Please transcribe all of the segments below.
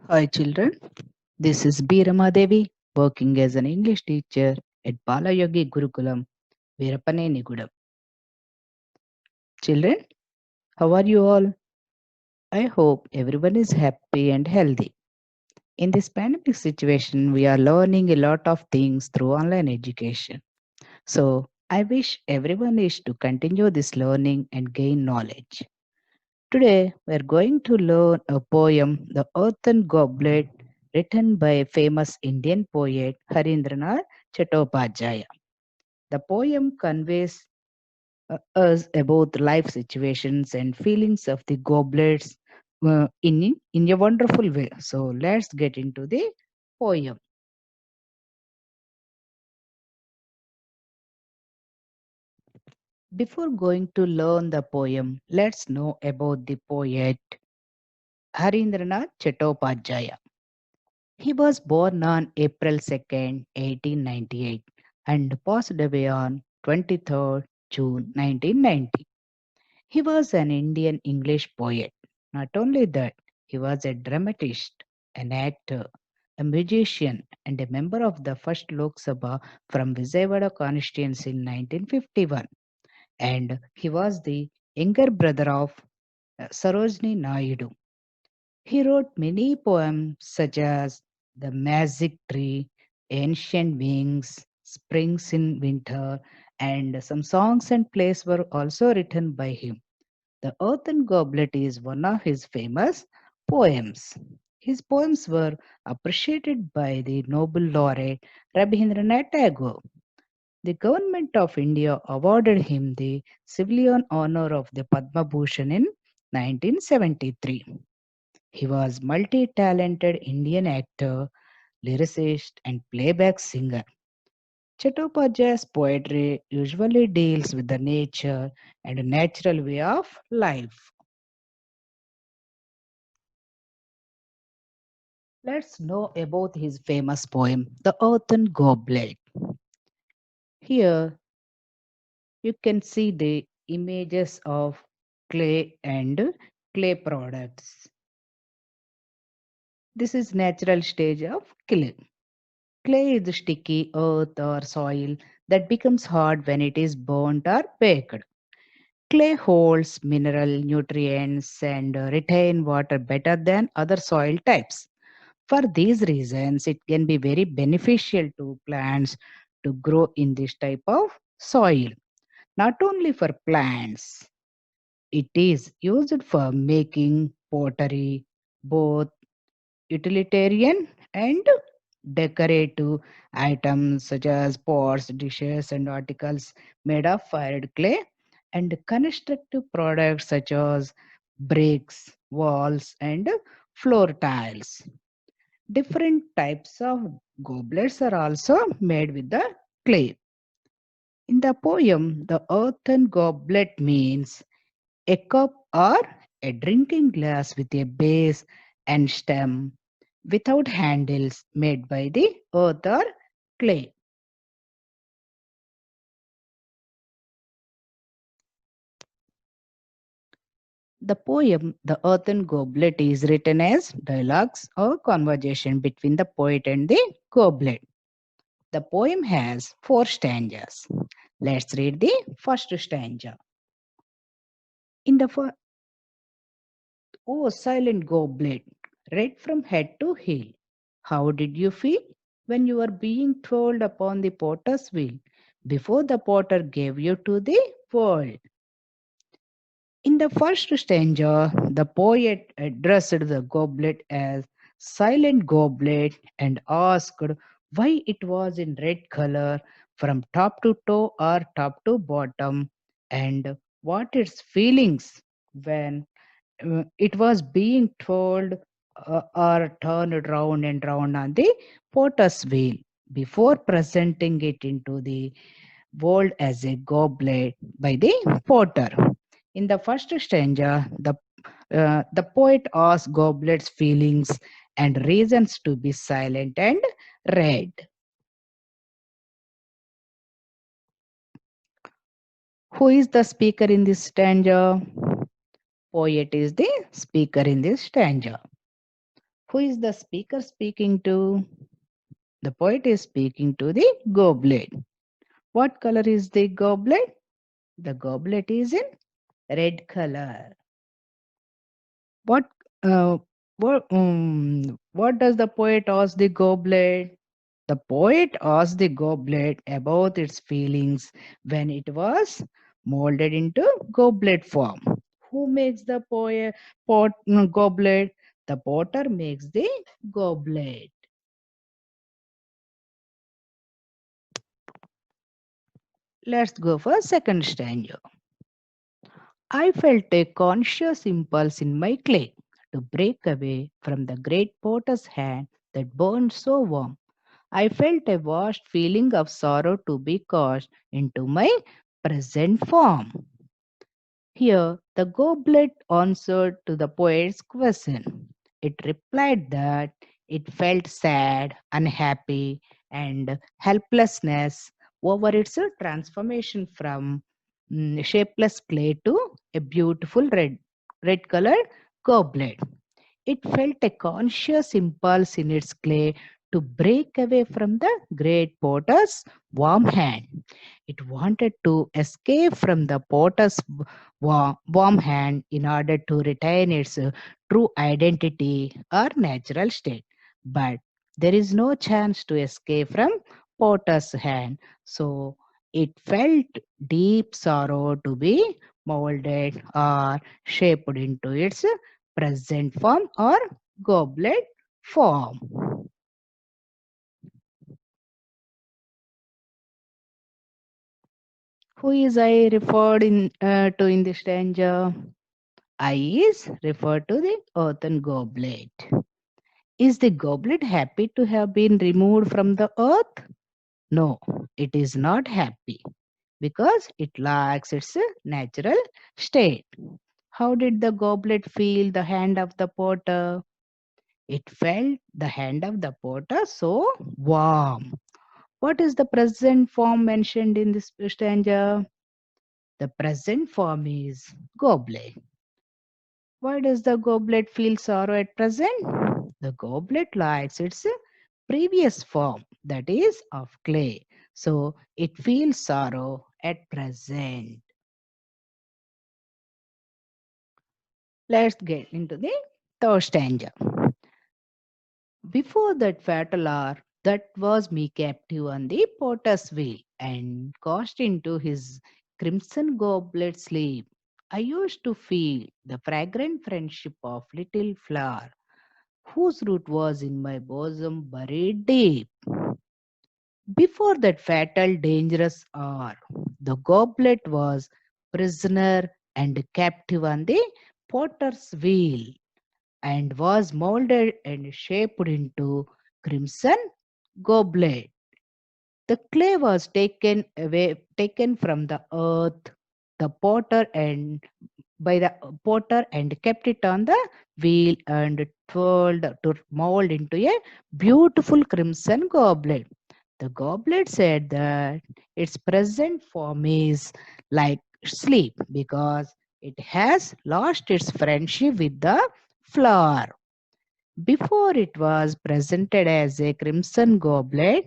Hi children, this is B Rama Devi working as an English teacher at Balayogi Gurukulam, Veerapanenigudam. Children, how are you all? I hope everyone is happy and healthy. In this pandemic situation, we are learning a lot of things through online education. So, I wish everyone is to continue this learning and gain knowledge. Today, we are going to learn a poem, The Earthen Goblet, written by a famous Indian poet Harindranath Chattopadhyaya. The poem conveys us about life situations and feelings of the goblets in a wonderful way. So, let's get into the poem. Before going to learn the poem, let's know about the poet Harindranath Chattopadhyaya. He was born on April 2nd, 1898 and passed away on 23rd June 1990. He was an Indian English poet. Not only that, he was a dramatist, an actor, a musician, and a member of the first Lok Sabha from Vijayawada constituency in 1951. And he was the younger brother of Sarojini Naidu. He wrote many poems such as The Magic Tree, Ancient Wings, Springs in Winter, and some songs and plays were also written by him. The Earthen Goblet is one of his famous poems. His poems were appreciated by the Nobel laureate Rabindranath Tagore. The government of India awarded him the civilian honor of the Padma Bhushan in 1973. He was multi-talented Indian actor, lyricist, and playback singer. Chattopadhyay's poetry usually deals with the nature and natural way of life. Let's know about his famous poem, The Earthen Goblet. Here you can see the images of clay and clay products. This is natural stage of clay. Clay is sticky earth or soil that becomes hard when it is burnt or baked. Clay holds mineral nutrients and retain water better than other soil types. For these reasons, it can be very beneficial to plants to grow in this type of soil. Not only for plants, it is used for making pottery, both utilitarian and decorative items such as pots, dishes, and articles made of fired clay, and constructive products such as bricks, walls, and floor tiles. Different types of goblets are also made with the clay. In the poem, the earthen goblet means a cup or a drinking glass with a base and stem without handles made by the earth or clay. The poem, The Earthen Goblet, is written as dialogues or conversation between the poet and the goblet. The poem has four stanzas. Let's read the first stanza. In the Oh, silent goblet, red from head to heel. How did you feel when you were being twirled upon the potter's wheel before the potter gave you to the world? In the first stanza, the poet addressed the goblet as silent goblet and asked why it was in red color from top to toe or top to bottom and what its feelings when it was being told or turned round and round on the potter's wheel before presenting it into the world as a goblet by the potter. In the first stanza, the poet asks goblet's feelings and reasons to be silent and red. Who is the speaker in this stanza? Poet is the speaker in this stanza. Who is the speaker speaking to? The poet is speaking to the goblet. What color is the goblet? The goblet is in red color. What uh, what does the poet ask the goblet? The poet asked the goblet about its feelings when it was molded into goblet form. Who makes the goblet? The potter makes the goblet. Let's go for second stanza. I felt a conscious impulse in my clay to break away from the great potter's hand that burned so warm. I felt a vast feeling of sorrow to be cast into my present form. Here, the goblet answered to the poet's question. It replied that it felt sad, unhappy, and helplessness over its transformation from shapeless clay to a beautiful red colored goblet. It felt a conscious impulse in its clay to break away from the great potter's warm hand. It wanted to escape from the potter's warm hand in order to retain its true identity or natural state. But there is no chance to escape from potter's hand. So it felt deep sorrow to be molded or shaped into its present form or goblet form. Who is I referred to in this stanza? I is referred to the earthen goblet. Is the goblet happy to have been removed from the earth? No, it is not happy because it lacks its natural state. How did the goblet feel the hand of the potter? It felt the hand of the potter so warm. What is the present form mentioned in this stanza? The present form is goblet. Why does the goblet feel sorrow at present? The goblet likes its previous form, that is of clay. So it feels sorrow at present. Let's get into the third stanza. Before that fatal hour, that was me captive on the potter's wheel and cast into his crimson goblet sleep. I used to feel the fragrant friendship of little flower, whose root was in my bosom buried deep. Before that fatal, dangerous hour, the goblet was prisoner and captive on the potter's wheel and was molded and shaped into crimson goblet. The clay was taken from the earth, the potter and by the potter and kept it on the wheel and twirled to mold into a beautiful crimson goblet. The goblet said that its present form is like sleep because it has lost its friendship with the flower. Before it was presented as a crimson goblet,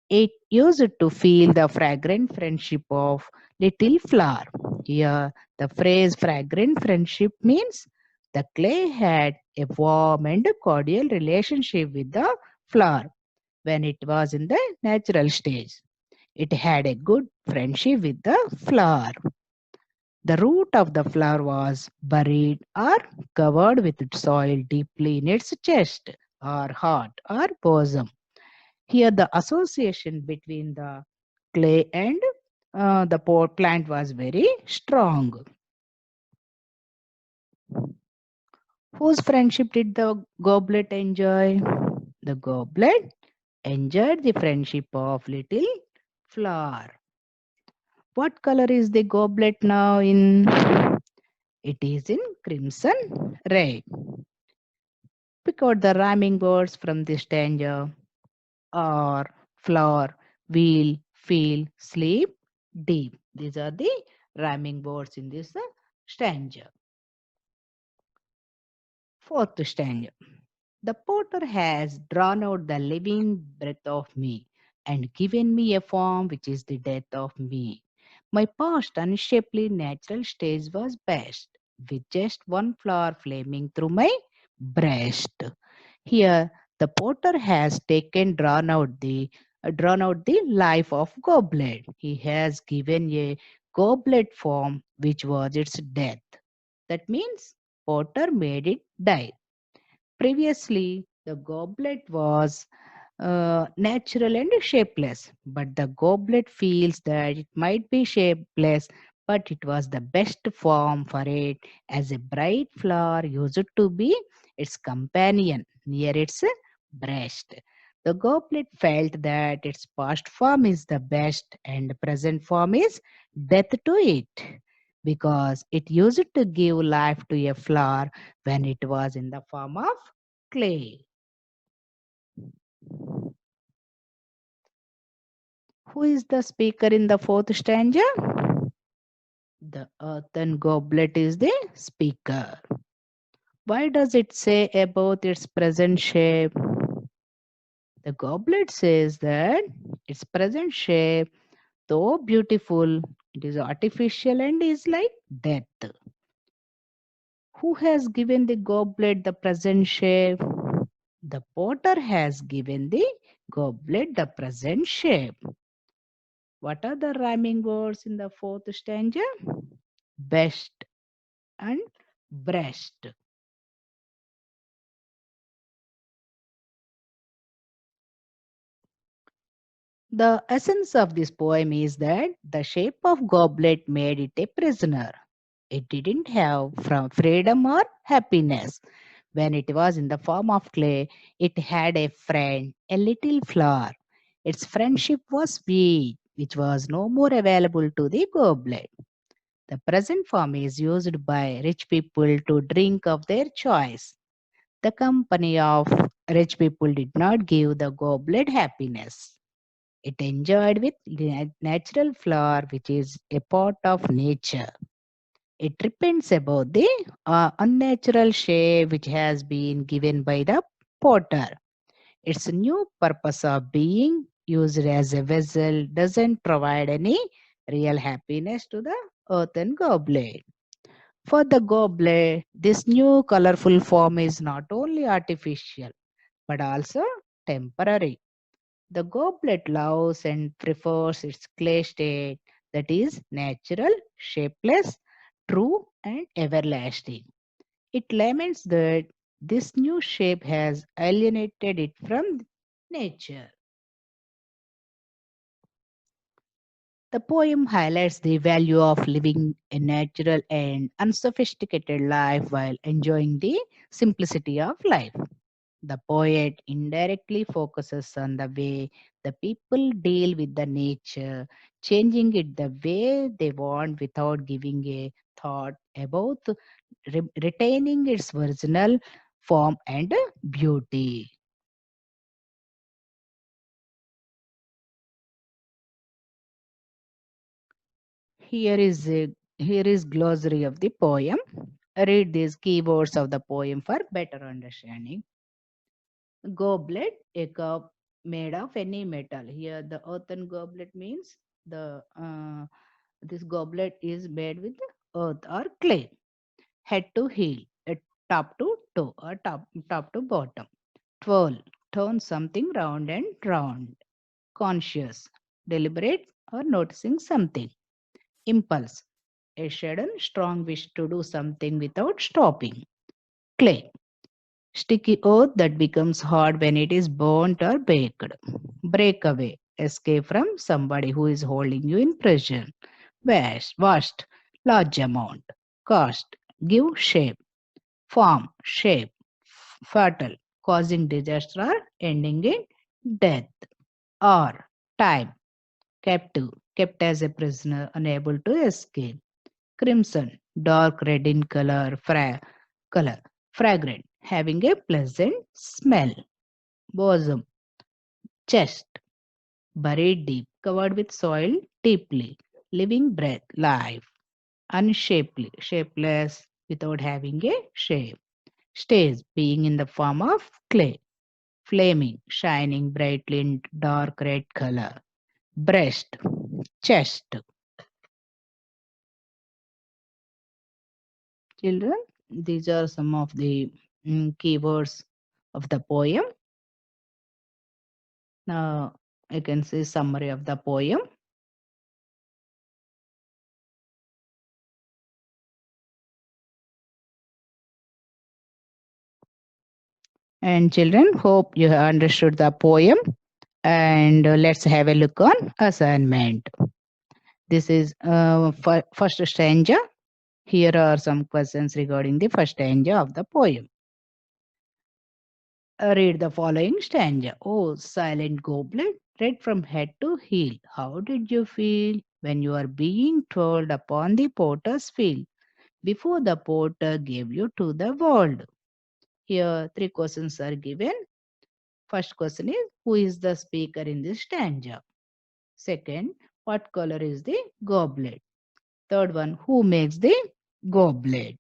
it used to feel the fragrant friendship of little flower. Here, the phrase fragrant friendship means the clay had a warm and cordial relationship with the flower when it was in the natural stage. It had a good friendship with the flower. The root of the flower was buried or covered with soil deeply in its chest or heart or bosom. Here, the association between the clay and the plant was very strong. Whose friendship did the goblet enjoy? The goblet enjoyed the friendship of little flower. What color is the goblet now in? It is in crimson red. Pick out the rhyming words from this stanza. Or flower, wheel, feel, sleep, deep. These are the rhyming words in this stanza. Fourth stanza. The potter has drawn out the living breath of me and given me a form which is the death of me. My past unshapely natural stage was best, with just one flower flaming through my breast. Here, the potter has drawn out the life of goblet. He has given a goblet form which was its death. That means potter made it die. Previously, the goblet was natural and shapeless, but the goblet feels that it might be shapeless, but it was the best form for it, as a bright flower used to be its companion near its breast. The goblet felt that its past form is the best and present form is death to it, because it used to give life to a flower when it was in the form of clay. Who is the speaker in the fourth stanza? The earthen goblet is the speaker. Why does it say about its present shape? The goblet says that its present shape, though beautiful, it is artificial and is like death. Who has given the goblet the present shape? The potter has given the goblet the present shape. What are the rhyming words in the fourth stanza? Best and breast. The essence of this poem is that the shape of goblet made it a prisoner. It didn't have from freedom or happiness. When it was in the form of clay, it had a friend, a little flower. Its friendship was sweet, which was no more available to the goblet. The present form is used by rich people to drink of their choice. The company of rich people did not give the goblet happiness. It enjoyed with natural flower, which is a part of nature. It repents about the unnatural shape which has been given by the potter. Its new purpose of being used as a vessel doesn't provide any real happiness to the earthen goblet. For the goblet, this new colorful form is not only artificial but also temporary. The goblet loves and prefers its clay state, that is natural, shapeless, true, and everlasting. It laments that this new shape has alienated it from nature. The poem highlights the value of living a natural and unsophisticated life while enjoying the simplicity of life. The poet indirectly focuses on the way the people deal with the nature, changing it the way they want without giving a thought about retaining its original form and beauty. Here is glossary of the poem. Read these keywords of the poem for better understanding. Goblet, a cup made of any metal. Here, the earthen goblet means the this goblet is made with earth or clay. Head to heel, top to toe, or top to bottom. Twirl, turn something round and round. Conscious, deliberate, or noticing something. Impulse, a sudden strong wish to do something without stopping. Clay, sticky earth that becomes hard when it is burnt or baked. Breakaway, escape from somebody who is holding you in prison. Vast, large amount. Cost, give shape. Form, shape. Fatal, causing disaster or ending in death. Or time, captive, kept as a prisoner, unable to escape. Crimson, dark red in color, fragrant, having a pleasant smell. Bosom, chest, buried deep, covered with soil deeply, living breath, life, unshapely, shapeless, without having a shape. Stage, being in the form of clay. Flaming, shining brightly in dark red color. Breast, chest. Children, these are some of the keywords of the poem. Now, I can see summary of the poem. And children, hope you have understood the poem. And let's have a look on assignment. This is first stanza. Here are some questions regarding the first stanza of the poem. Read the following stanza. Oh, silent goblet, read from head to heel. How did you feel when you are being told upon the potter's wheel before the potter gave you to the world? Here, three questions are given. First question is, who is the speaker in this stanza? Second, what color is the goblet? Third one, who makes the goblet?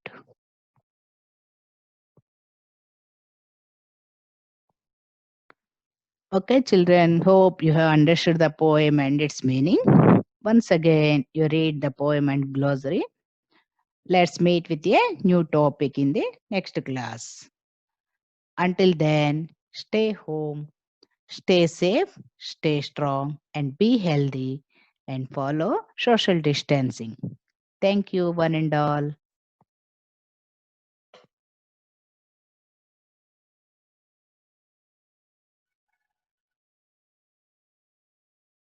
Okay, children, hope you have understood the poem and its meaning. Once again, you read the poem and glossary. Let's meet with a new topic in the next class. Until then, stay home, stay safe, stay strong, and be healthy and follow social distancing. Thank you, one and all.